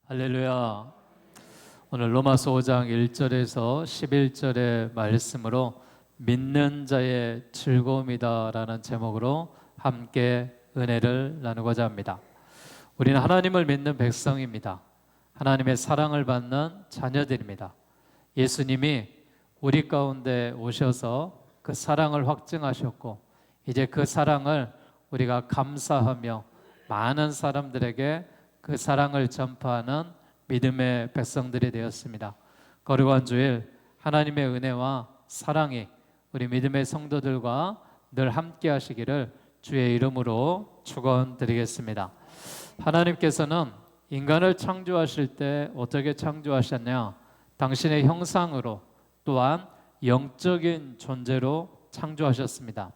할렐루야. 오늘 로마서 5장 1절에서 11절의 말씀으로 믿는 자의 즐거움이다라는 제목으로 함께 은혜를 나누고자 합니다. 우리는 하나님을 믿는 백성입니다. 하나님의 사랑을 받는 자녀들입니다. 예수님이 우리 가운데 오셔서 그 사랑을 확증하셨고, 이제 그 사랑을 우리가 감사하며 많은 사람들에게 그 사랑을 전파하는 믿음의 백성들이 되었습니다. 거룩한 주일, 하나님의 은혜와 사랑이 우리 믿음의 성도들과 늘 함께 하시기를 주의 이름으로 축원드리겠습니다. 하나님께서는 인간을 창조하실 때 어떻게 창조하셨냐? 당신의 형상으로, 또한 영적인 존재로 창조하셨습니다.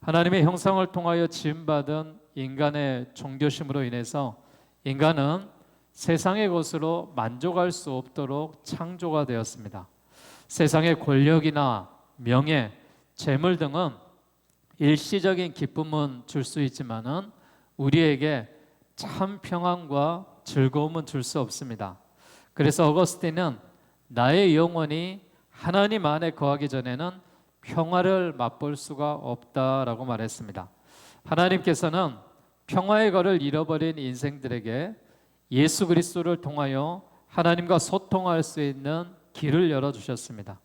하나님의 형상을 통하여 지음받은 인간의 존귀심으로 인해서 인간은 세상의 것으로 만족할 수 없도록 창조가 되었습니다. 세상의 권력이나 명예, 재물 등은 일시적인 기쁨은 줄 수 있지만은 우리에게 참 평안과 즐거움은 줄 수 없습니다. 그래서 어거스틴은 나의 영혼이 하나님 안에 거하기 전에는 평화를 맛볼 수가 없다라고 말했습니다. 하나님께서는 평화의 거를 잃어버린 인생들에게 예수 그리스도를 통하여 하나님과 소통할 수 있는 길을 열어주셨습니다.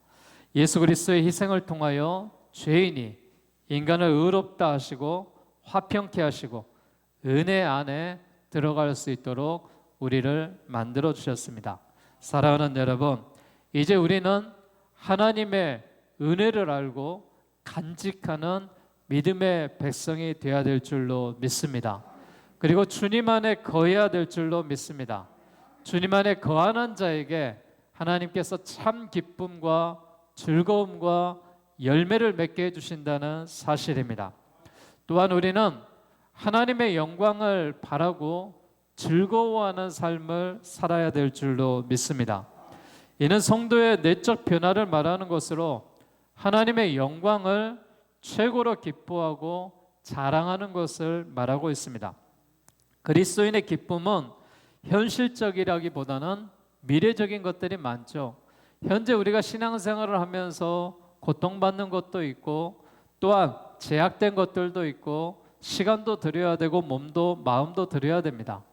예수 그리스도의 희생을 통하여 죄인이 인간을 의롭다 하시고 화평케 하시고 은혜 안에 들어갈 수 있도록 우리를 만들어 주셨습니다. 사랑하는 여러분, 이제 우리는 하나님의 은혜를 알고 간직하는 믿음의 백성이 되어야 될 줄로 믿습니다. 그리고 주님 안에 거해야 될 줄로 믿습니다. 주님 안에 거하는 자에게 하나님께서 참 기쁨과 즐거움과 열매를 맺게 해주신다는 사실입니다. 또한 우리는 하나님의 영광을 바라고 즐거워하는 삶을 살아야 될 줄로 믿습니다. 이는 성도의 내적 변화를 말하는 것으로 하나님의 영광을 최고로 기뻐하고 자랑하는 것을 말하고 있습니다. 그리스도인의 기쁨은 현실적이라기보다는 미래적인 것들이 많죠. 현재 우리가 신앙생활을 하면서 고통받는 것도 있고, 또한 제약된 것들도 있고, 시간도 들여야 되고 몸도 마음도 들여야 됩니다.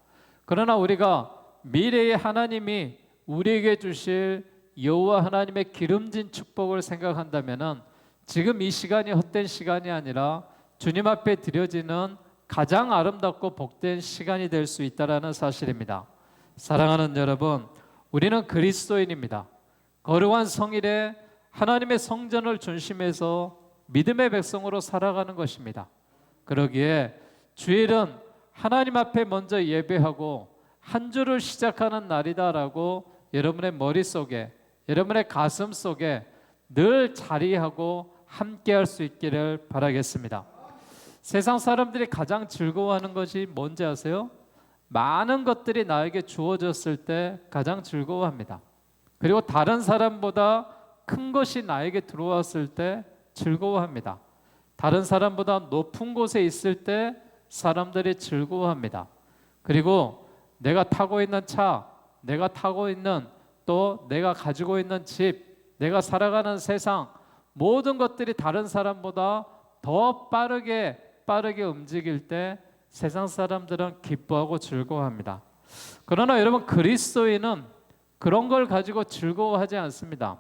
그러나 우리가 미래에 하나님이 우리에게 주실 여호와 하나님의 기름진 축복을 생각한다면은 지금 이 시간이 헛된 시간이 아니라 주님 앞에 드려지는 가장 아름답고 복된 시간이 될 수 있다는 사실입니다. 사랑하는 여러분, 우리는 그리스도인입니다. 거룩한 성일에 하나님의 성전을 중심해서 믿음의 백성으로 살아가는 것입니다. 그러기에 주일은 하나님 앞에 먼저 예배하고 한 주를 시작하는 날이다라고 여러분의 머릿속에, 여러분의 가슴 속에 늘 자리하고 함께 할 수 있기를 바라겠습니다. 세상 사람들이 가장 즐거워하는 것이 뭔지 아세요? 많은 것들이 나에게 주어졌을 때 가장 즐거워합니다. 그리고 다른 사람보다 큰 것이 나에게 들어왔을 때 즐거워합니다. 다른 사람보다 높은 곳에 있을 때 사람들이 즐거워합니다. 그리고 내가 타고 있는 차, 내가 타고 있는, 또 내가 가지고 있는 집, 내가 살아가는 세상, 모든 것들이 다른 사람보다 더 빠르게 움직일 때 세상 사람들은 기뻐하고 즐거워합니다. 그러나 여러분, 그리스도인은 그런 걸 가지고 즐거워하지 않습니다.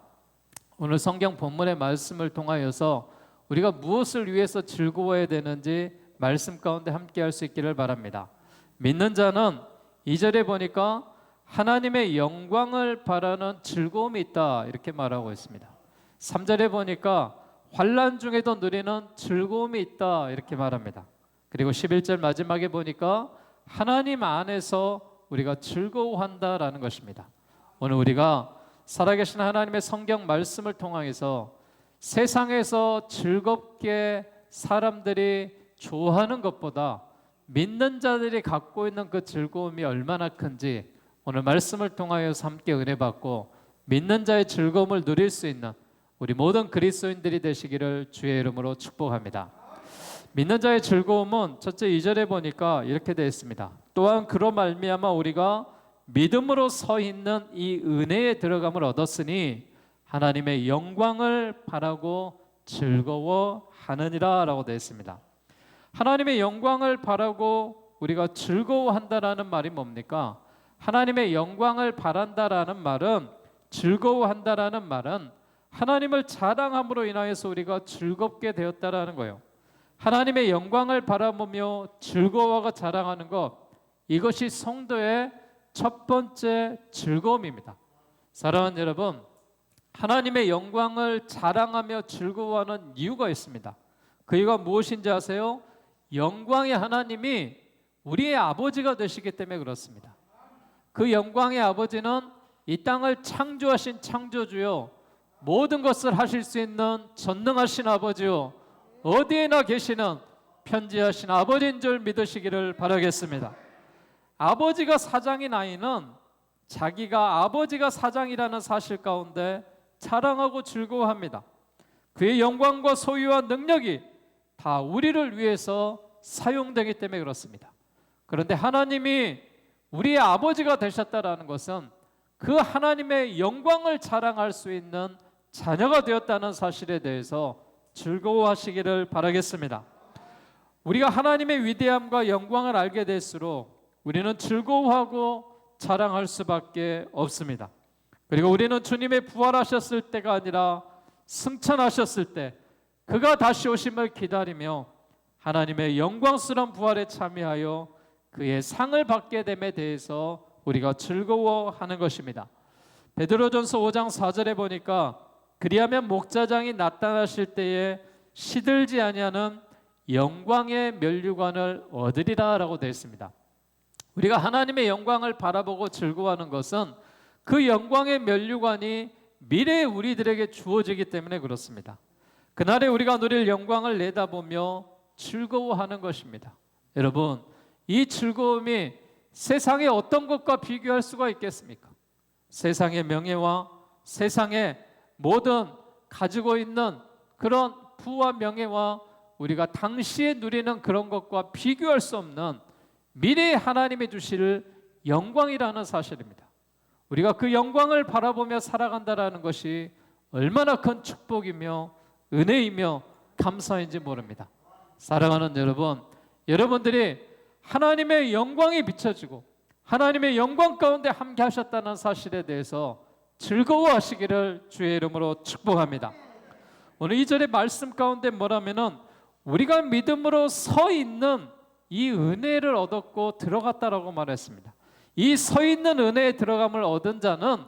오늘 성경 본문의 말씀을 통하여서 우리가 무엇을 위해서 즐거워해야 되는지 말씀 가운데 함께 할 수 있기를 바랍니다. 믿는 자는 2절에 보니까 하나님의 영광을 바라는 즐거움이 있다 이렇게 말하고 있습니다. 3절에 보니까 환난 중에도 누리는 즐거움이 있다 이렇게 말합니다. 그리고 11절 마지막에 보니까 하나님 안에서 우리가 즐거워한다라는 것입니다. 오늘 우리가 살아계신 하나님의 성경 말씀을 통해서 세상에서 즐겁게 사람들이 좋아하는 것보다 믿는 자들이 갖고 있는 그 즐거움이 얼마나 큰지 오늘 말씀을 통하여서 함께 은혜 받고 믿는 자의 즐거움을 누릴 수 있는 우리 모든 그리스도인들이 되시기를 주의 이름으로 축복합니다. 믿는 자의 즐거움은 첫째 2절에 보니까 이렇게 되어 있습니다. 또한 그로 말미암아 우리가 믿음으로 서 있는 이 은혜에 들어감을 얻었으니 하나님의 영광을 바라고 즐거워하느니라 라고 되어 있습니다. 하나님의 영광을 바라고 우리가 즐거워한다라는 말이 뭡니까? 하나님의 영광을 바란다라는 말은, 즐거워한다라는 말은 하나님을 자랑함으로 인하여서 우리가 즐겁게 되었다라는 거예요. 하나님의 영광을 바라보며 즐거워하고 자랑하는 것, 이것이 성도의 첫 번째 즐거움입니다. 사랑하는 여러분, 하나님의 영광을 자랑하며 즐거워하는 이유가 있습니다. 그 이유가 무엇인지 아세요? 영광의 하나님이 우리의 아버지가 되시기 때문에 그렇습니다. 그 영광의 아버지는 이 땅을 창조하신 창조주요, 모든 것을 하실 수 있는 전능하신 아버지요, 어디에나 계시는 편지하신 아버지인 줄 믿으시기를 바라겠습니다. 아버지가 사장인 아이는 자기가 아버지가 사장이라는 사실 가운데 자랑하고 즐거워합니다. 그의 영광과 소유와 능력이 다 우리를 위해서 사용되기 때문에 그렇습니다. 그런데 하나님이 우리의 아버지가 되셨다라는 것은 그 하나님의 영광을 자랑할 수 있는 자녀가 되었다는 사실에 대해서 즐거워하시기를 바라겠습니다. 우리가 하나님의 위대함과 영광을 알게 될수록 우리는 즐거워하고 자랑할 수밖에 없습니다. 그리고 우리는 주님의 부활하셨을 때가 아니라 승천하셨을 때 그가 다시 오심을 기다리며 하나님의 영광스러운 부활에 참여하여 그의 상을 받게 됨에 대해서 우리가 즐거워하는 것입니다. 베드로전서 5장 4절에 보니까 그리하면 목자장이 나타나실 때에 시들지 아니하는 영광의 면류관을 얻으리라 라고 되어 있습니다. 우리가 하나님의 영광을 바라보고 즐거워하는 것은 그 영광의 면류관이 미래의 우리들에게 주어지기 때문에 그렇습니다. 그날에 우리가 누릴 영광을 내다보며 즐거워하는 것입니다. 여러분, 이 즐거움이 세상의 어떤 것과 비교할 수가 있겠습니까? 세상의 명예와 세상의 모든 가지고 있는 그런 부와 명예와 우리가 당시에 누리는 그런 것과 비교할 수 없는 미래에 하나님이 주실 영광이라는 사실입니다. 우리가 그 영광을 바라보며 살아간다는 것이 얼마나 큰 축복이며 은혜이며 감사인지 모릅니다. 사랑하는 여러분, 여러분들이 하나님의 영광이 비춰지고 하나님의 영광 가운데 함께 하셨다는 사실에 대해서 즐거워하시기를 주의 이름으로 축복합니다. 오늘 2절의 말씀 가운데 뭐라면은 우리가 믿음으로 서 있는 이 은혜를 얻었고 들어갔다라고 말했습니다. 이 서 있는 은혜에 들어감을 얻은 자는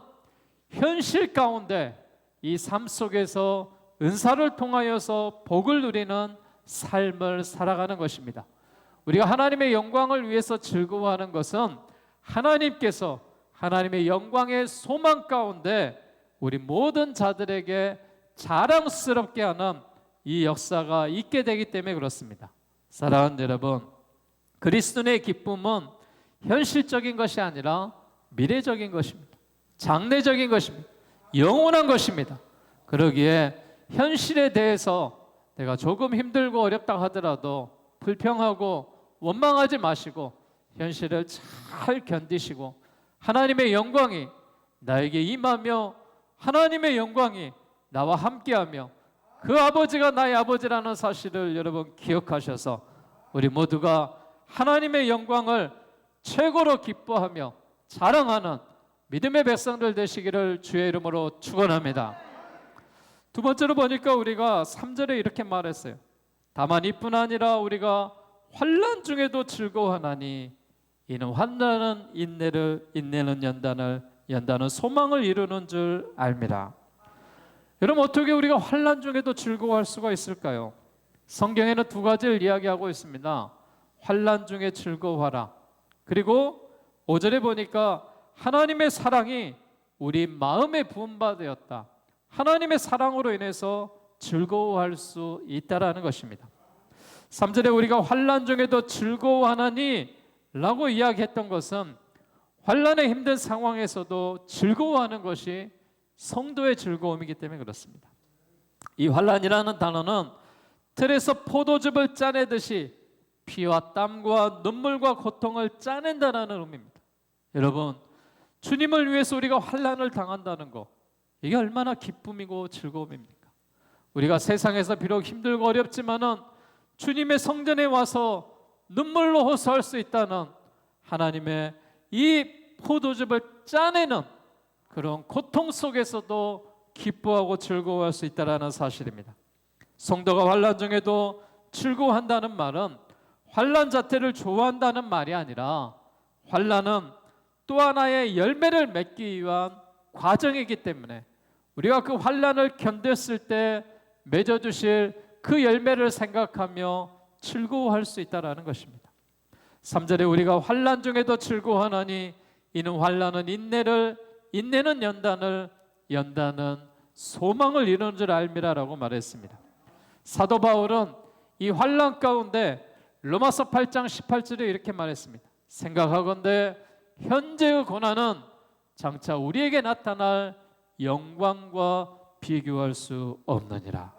현실 가운데 이 삶 속에서 은사를 통하여서 복을 누리는 삶을 살아가는 것입니다. 우리가 하나님의 영광을 위해서 즐거워하는 것은 하나님께서 하나님의 영광의 소망 가운데 우리 모든 자들에게 자랑스럽게 하는 이 역사가 있게 되기 때문에 그렇습니다. 사랑하는 여러분, 그리스도의 기쁨은 현실적인 것이 아니라 미래적인 것입니다. 장래적인 것입니다. 영원한 것입니다. 그러기에 현실에 대해서 내가 조금 힘들고 어렵다 하더라도 불평하고 원망하지 마시고 현실을 잘 견디시고 하나님의 영광이 나에게 임하며 하나님의 영광이 나와 함께하며 그 아버지가 나의 아버지라는 사실을 여러분 기억하셔서 우리 모두가 하나님의 영광을 최고로 기뻐하며 자랑하는 믿음의 백성들 되시기를 주의 이름으로 축원합니다. 두 번째로 보니까 우리가 3절에 이렇게 말했어요. 다만 이뿐 아니라 우리가 환난 중에도 즐거워하나니 이는 환난은 인내를, 인내는 연단을, 연단은 소망을 이루는 줄 알미라. 여러분, 어떻게 우리가 환난 중에도 즐거워할 수가 있을까요? 성경에는 두 가지를 이야기하고 있습니다. 환난 중에 즐거워하라. 그리고 5절에 보니까 하나님의 사랑이 우리 마음에 부은 바 되었다. 하나님의 사랑으로 인해서 즐거워할 수 있다라는 것입니다. 3절에 우리가 환난 중에도 즐거워하나니 라고 이야기했던 것은 환난의 힘든 상황에서도 즐거워하는 것이 성도의 즐거움이기 때문에 그렇습니다. 이 환난이라는 단어는 틀에서 포도즙을 짜내듯이 피와 땀과 눈물과 고통을 짜낸다는 의미입니다. 여러분, 주님을 위해서 우리가 환난을 당한다는 것, 이게 얼마나 기쁨이고 즐거움입니까? 우리가 세상에서 비록 힘들고 어렵지만은 주님의 성전에 와서 눈물로 호소할 수 있다는 하나님의 이 포도즙을 짜내는 그런 고통 속에서도 기뻐하고 즐거워할 수 있다는 사실입니다. 성도가 환난 중에도 즐거워한다는 말은 환난 자체를 좋아한다는 말이 아니라 환난은 또 하나의 열매를 맺기 위한 과정이기 때문에 우리가 그 환난을 견뎠을 때 맺어주실 그 열매를 생각하며 즐거워할 수 있다는 것입니다. 3절에 우리가 환난 중에도 즐거워하나니 이는 환난은 인내를, 인내는 연단을, 연단은 소망을 이루는 줄 알미라라고 말했습니다. 사도 바울은 이 환난 가운데 로마서 8장 18절에 이렇게 말했습니다. 생각하건대 현재의 고난은 장차 우리에게 나타날 영광과 비교할 수 없느니라.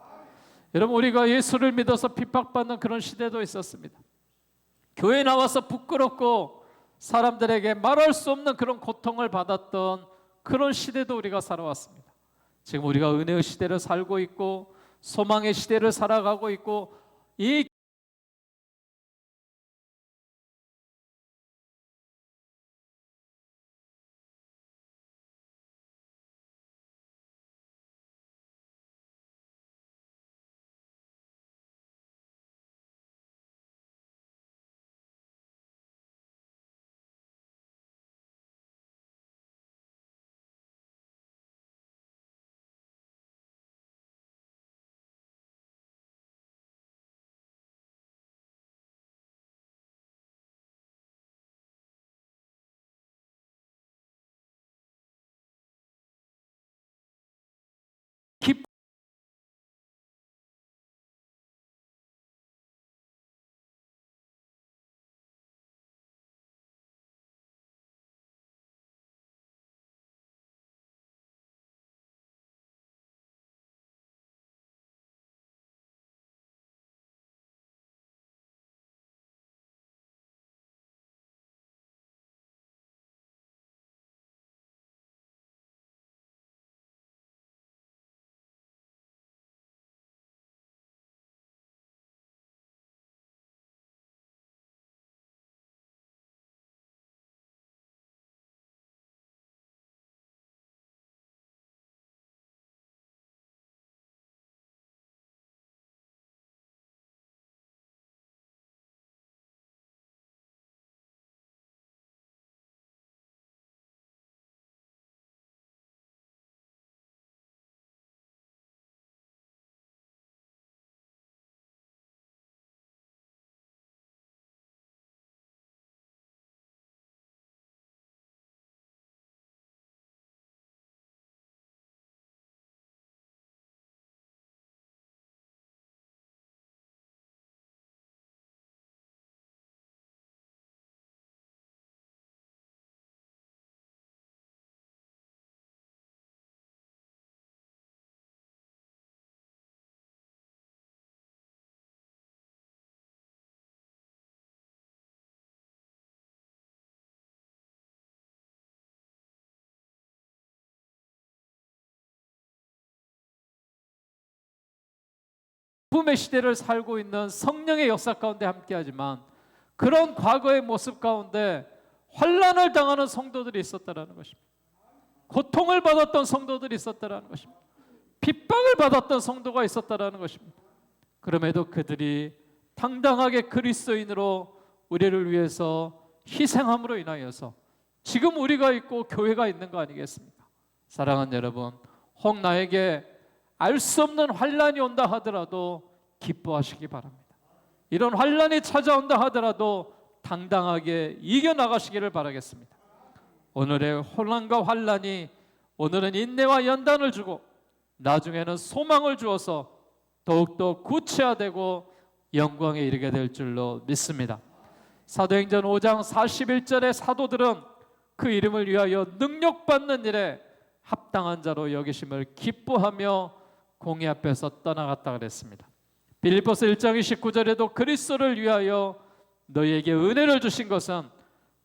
여러분, 우리가 예수를 믿어서 핍박받는 그런 시대도 있었습니다. 교회 나와서 부끄럽고 사람들에게 말할 수 없는 그런 고통을 받았던 그런 시대도 우리가 살아왔습니다. 지금 우리가 은혜의 시대를 살고 있고 소망의 시대를 살아가고 있고 이 기쁨의 시대를 살고 있는 성령의 역사 가운데 함께하지만 그런 과거의 모습 가운데 환난을 당하는 성도들이 있었다라는 것입니다. 고통을 받았던 성도들이 있었다라는 것입니다. 핍박을 받았던 성도가 있었다라는 것입니다. 그럼에도 그들이 당당하게 그리스도인으로 우리를 위해서 희생함으로 인하여서 지금 우리가 있고 교회가 있는 거 아니겠습니까? 사랑하는 여러분, 혹 나에게 알 수 없는 환난이 온다 하더라도 기뻐하시기 바랍니다. 이런 환난이 찾아온다 하더라도 당당하게 이겨나가시기를 바라겠습니다. 오늘의 혼란과 환난이 오늘은 인내와 연단을 주고 나중에는 소망을 주어서 더욱더 구체화되고 영광에 이르게 될 줄로 믿습니다. 사도행전 5장 41절의 사도들은 그 이름을 위하여 능력받는 일에 합당한 자로 여기심을 기뻐하며 공의 앞에서 떠나갔다 그랬습니다. 빌립보서 1장 29절에도 그리스도를 위하여 너희에게 은혜를 주신 것은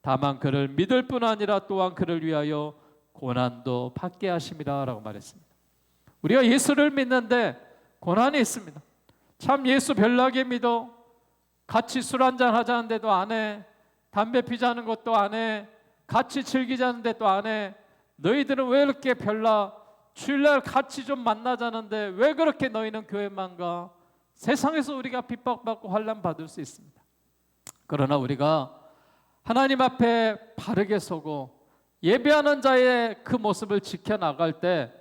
다만 그를 믿을 뿐 아니라 또한 그를 위하여 고난도 받게 하심이라 라고 말했습니다. 우리가 예수를 믿는데 고난이 있습니다. 참 예수 별나게 믿어. 같이 술 한잔 하자는데도 안 해. 담배 피자는 것도 안 해. 같이 즐기자는데도 안 해. 너희들은 왜 이렇게 별나? 주일날 같이 좀 만나자는데 왜 그렇게 너희는 교회만 가? 세상에서 우리가 핍박받고 환난 받을 수 있습니다. 그러나 우리가 하나님 앞에 바르게 서고 예배하는 자의 그 모습을 지켜나갈 때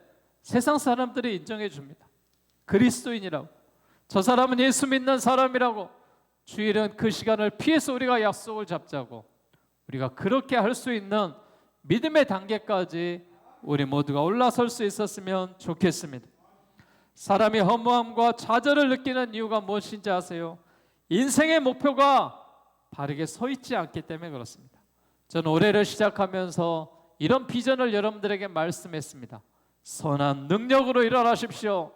세상 사람들이 인정해 줍니다. 그리스도인이라고, 저 사람은 예수 믿는 사람이라고, 주일은 그 시간을 피해서 우리가 약속을 잡자고, 우리가 그렇게 할 수 있는 믿음의 단계까지 우리 모두가 올라설 수 있었으면 좋겠습니다. 사람이 허무함과 좌절을 느끼는 이유가 무엇인지 아세요? 인생의 목표가 바르게 서 있지 않기 때문에 그렇습니다. 저는 올해를 시작하면서 이런 비전을 여러분들에게 말씀했습니다. 선한 능력으로 일어나십시오.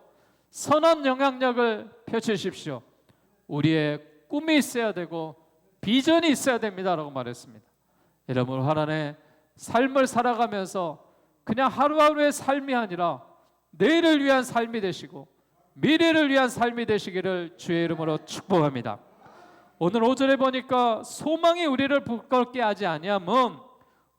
선한 영향력을 펼치십시오. 우리의 꿈이 있어야 되고 비전이 있어야 됩니다 라고 말했습니다. 여러분, 하나님의 삶을 살아가면서 그냥 하루하루의 삶이 아니라 내일을 위한 삶이 되시고 미래를 위한 삶이 되시기를 주의 이름으로 축복합니다. 오늘 5절에 보니까 소망이 우리를 부끄럽게 하지 아니함은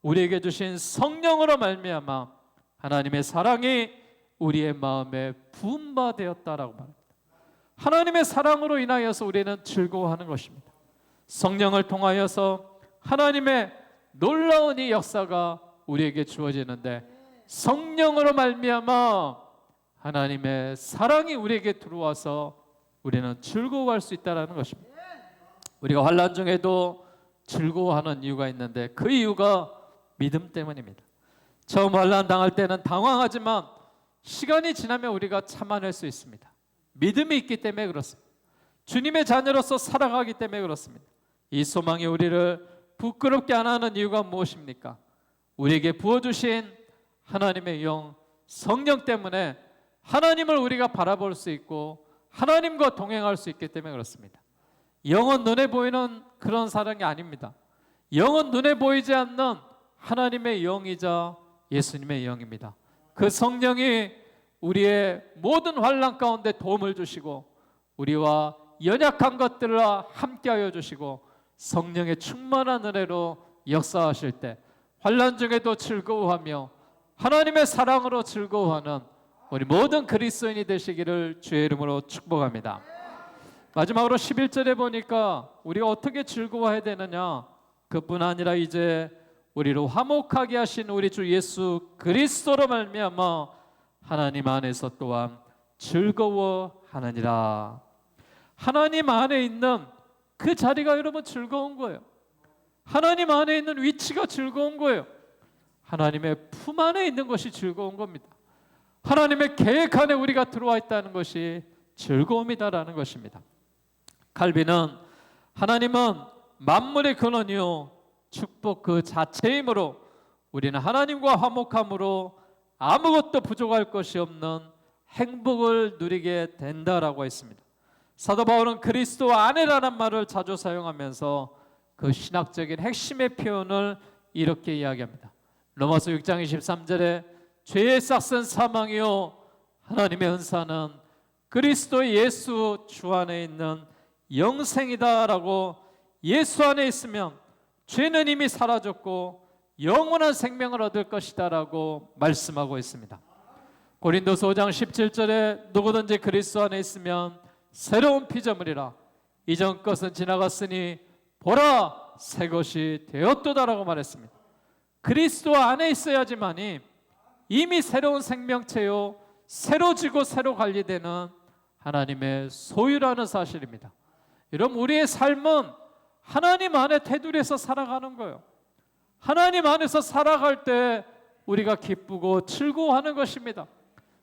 우리에게 주신 성령으로 말미암아 하나님의 사랑이 우리의 마음에 부은 바 되었다라고 말합니다. 하나님의 사랑으로 인하여서 우리는 즐거워하는 것입니다. 성령을 통하여서 하나님의 놀라운 이 역사가 우리에게 주어지는데 성령으로 말미암아 하나님의 사랑이 우리에게 들어와서 우리는 즐거워할 수 있다는 것입니다. 우리가 환난 중에도 즐거워하는 이유가 있는데 그 이유가 믿음 때문입니다. 처음 환난 당할 때는 당황하지만 시간이 지나면 우리가 참아낼 수 있습니다. 믿음이 있기 때문에 그렇습니다. 주님의 자녀로서 살아가기 때문에 그렇습니다. 이 소망이 우리를 부끄럽게 안 하는 이유가 무엇입니까? 우리에게 부어주신 하나님의 영 성령 때문에 하나님을 우리가 바라볼 수 있고 하나님과 동행할 수 있기 때문에 그렇습니다. 영은 눈에 보이는 그런 사랑이 아닙니다. 영은 눈에 보이지 않는 하나님의 영이자 예수님의 영입니다. 그 성령이 우리의 모든 환난 가운데 도움을 주시고 우리와 연약한 것들을 함께하여 주시고 성령의 충만한 은혜로 역사하실 때 환난 중에도 즐거워하며 하나님의 사랑으로 즐거워하는 우리 모든 그리스도인이 되시기를 주의 이름으로 축복합니다. 마지막으로 11절에 보니까 우리가 어떻게 즐거워해야 되느냐, 그뿐 아니라 이제 우리를 화목하게 하신 우리 주 예수 그리스도로 말미암아 하나님 안에서 또한 즐거워하느니라. 하나님 안에 있는 그 자리가 여러분 즐거운 거예요. 하나님 안에 있는 위치가 즐거운 거예요. 하나님의 품 안에 있는 것이 즐거운 겁니다. 하나님의 계획 안에 우리가 들어와 있다는 것이 즐거움이다라는 것입니다. 칼빈은 하나님은 만물의 근원이요 축복 그 자체이므로 우리는 하나님과 화목함으로 아무것도 부족할 것이 없는 행복을 누리게 된다라고 했습니다. 사도 바울은 그리스도 안에라는 말을 자주 사용하면서 그 신학적인 핵심의 표현을 이렇게 이야기합니다. 로마서 6장 23절에 죄의 싹은 사망이요 하나님의 은사는 그리스도 예수 주 안에 있는 영생이다라고, 예수 안에 있으면 죄는 이미 사라졌고 영원한 생명을 얻을 것이다라고 말씀하고 있습니다. 고린도서 5장 17절에 누구든지 그리스도 안에 있으면 새로운 피조물이라 이전 것은 지나갔으니 보라 새 것이 되었도다라고 말했습니다. 그리스도 안에 있어야지만이 이미 새로운 생명체요 새로 지고 새로 관리되는 하나님의 소유라는 사실입니다. 여러분, 우리의 삶은 하나님 안에 테두리에서 살아가는 거예요. 하나님 안에서 살아갈 때 우리가 기쁘고 즐거워하는 것입니다.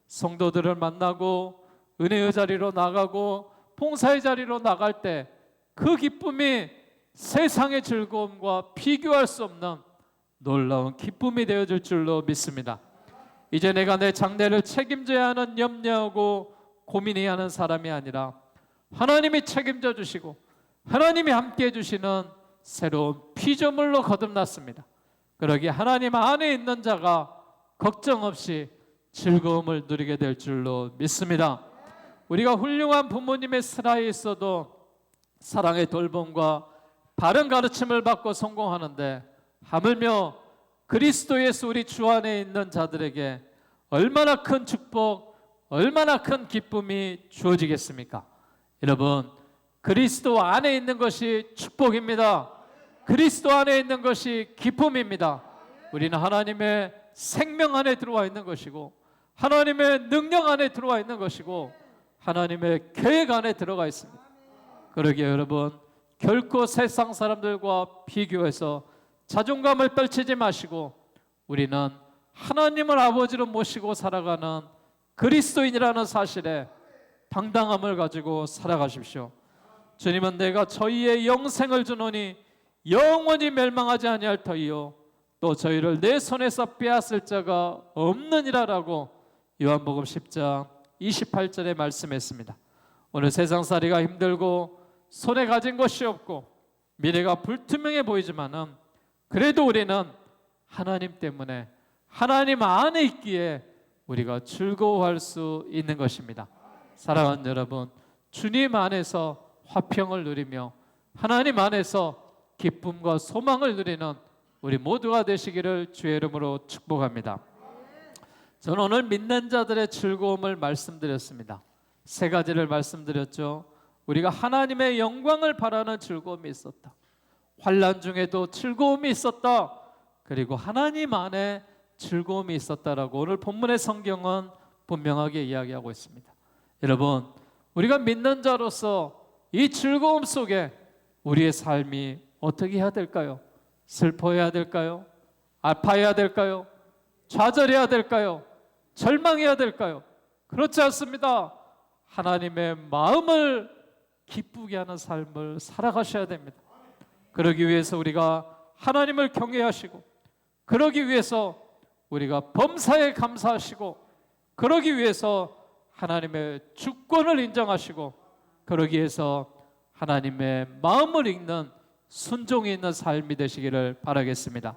성도들을 만나고 은혜의 자리로 나가고 봉사의 자리로 나갈 때 그 기쁨이 세상의 즐거움과 비교할 수 없는 놀라운 기쁨이 되어질 줄로 믿습니다. 이제 내가 내 장래를 책임져야 하는 염려하고 고민해야 하는 사람이 아니라 하나님이 책임져 주시고 하나님이 함께해 주시는 새로운 피조물로 거듭났습니다. 그러기에 하나님 안에 있는 자가 걱정 없이 즐거움을 누리게 될 줄로 믿습니다. 우리가 훌륭한 부모님의 슬하에 있어도 사랑의 돌봄과 바른 가르침을 받고 성공하는데, 하물며 그리스도 예수 우리 주 안에 있는 자들에게 얼마나 큰 축복, 얼마나 큰 기쁨이 주어지겠습니까? 여러분, 그리스도 안에 있는 것이 축복입니다. 그리스도 안에 있는 것이 기쁨입니다. 우리는 하나님의 생명 안에 들어와 있는 것이고, 하나님의 능력 안에 들어와 있는 것이고, 하나님의 계획 안에 들어가 있습니다. 그러기에 여러분, 결코 세상 사람들과 비교해서 자존감을 떨치지 마시고, 우리는 하나님을 아버지로 모시고 살아가는 그리스도인이라는 사실에 당당함을 가지고 살아가십시오. 주님은 내가 저희의 영생을 주노니 영원히 멸망하지 아니할 터이요 또 저희를 내 손에서 빼앗을 자가 없느니라라고 요한복음 10장 28절에 말씀했습니다. 오늘 세상살이가 힘들고 손에 가진 것이 없고 미래가 불투명해 보이지만은 그래도 우리는 하나님 때문에 하나님 안에 있기에 우리가 즐거워할 수 있는 것입니다. 사랑하는 여러분, 주님 안에서 화평을 누리며 하나님 안에서 기쁨과 소망을 누리는 우리 모두가 되시기를 주의 이름으로 축복합니다. 저는 오늘 믿는 자들의 즐거움을 말씀드렸습니다. 세 가지를 말씀드렸죠. 우리가 하나님의 영광을 바라는 즐거움이 있었다. 환난 중에도 즐거움이 있었다. 그리고 하나님 안에 즐거움이 있었다라고 오늘 본문의 성경은 분명하게 이야기하고 있습니다. 여러분, 우리가 믿는 자로서 이 즐거움 속에 우리의 삶이 어떻게 해야 될까요? 슬퍼해야 될까요? 아파해야 될까요? 좌절해야 될까요? 절망해야 될까요? 그렇지 않습니다. 하나님의 마음을 기쁘게 하는 삶을 살아가셔야 됩니다. 그러기 위해서 우리가 하나님을 경외하시고, 그러기 위해서 우리가 범사에 감사하시고, 그러기 위해서 하나님의 주권을 인정하시고, 그러기 위해서 하나님의 마음을 읽는 순종이 있는 삶이 되시기를 바라겠습니다.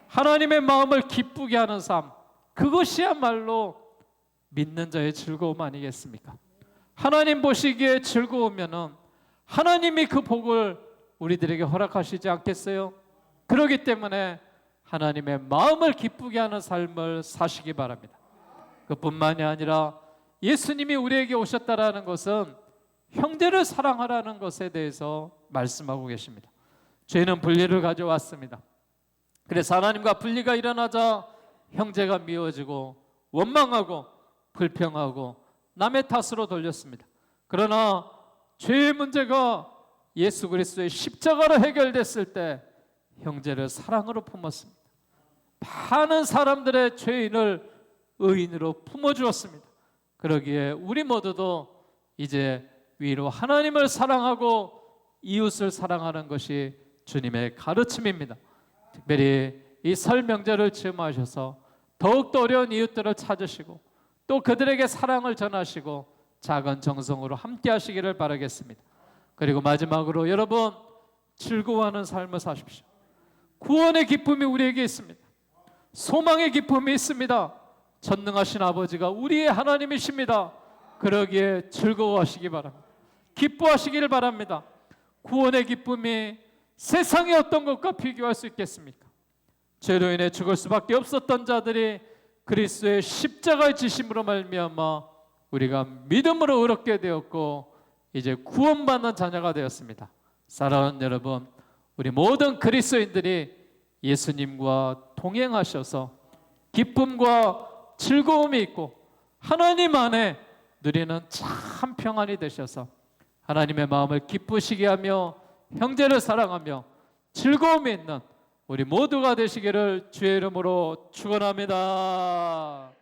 하나님의 마음을 기쁘게 하는 삶, 그것이야말로 믿는 자의 즐거움 아니겠습니까? 하나님 보시기에 즐거우면은 하나님이 그 복을 우리들에게 허락하시지 않겠어요? 그렇기 때문에 하나님의 마음을 기쁘게 하는 삶을 사시기 바랍니다. 그뿐만이 아니라 예수님이 우리에게 오셨다라는 것은 형제를 사랑하라는 것에 대해서 말씀하고 계십니다. 죄는 분리를 가져왔습니다. 그래서 하나님과 분리가 일어나자 형제가 미워지고 원망하고 불평하고 남의 탓으로 돌렸습니다. 그러나 죄의 문제가 예수 그리스도의 십자가로 해결됐을 때 형제를 사랑으로 품었습니다. 많은 사람들의 죄인을 의인으로 품어주었습니다. 그러기에 우리 모두도 이제 위로 하나님을 사랑하고 이웃을 사랑하는 것이 주님의 가르침입니다. 특별히 이 설 명절을 즈음하셔서 더욱더 어려운 이웃들을 찾으시고 또 그들에게 사랑을 전하시고 작은 정성으로 함께 하시기를 바라겠습니다. 그리고 마지막으로 여러분, 즐거워하는 삶을 사십시오. 구원의 기쁨이 우리에게 있습니다. 소망의 기쁨이 있습니다. 전능하신 아버지가 우리의 하나님이십니다. 그러기에 즐거워하시기 바랍니다. 기뻐하시기를 바랍니다. 구원의 기쁨이 세상의 어떤 것과 비교할 수 있겠습니까? 죄로 인해 죽을 수밖에 없었던 자들이 그리스도의 십자가의 지심으로 말미암아 우리가 믿음으로 의롭게 되었고 이제 구원받는 자녀가 되었습니다. 사랑하는 여러분, 우리 모든 그리스도인들이 예수님과 동행하셔서 기쁨과 즐거움이 있고 하나님 안에 누리는 참 평안이 되셔서 하나님의 마음을 기쁘시게 하며 형제를 사랑하며 즐거움이 있는 우리 모두가 되시기를 주의 이름으로 축원합니다.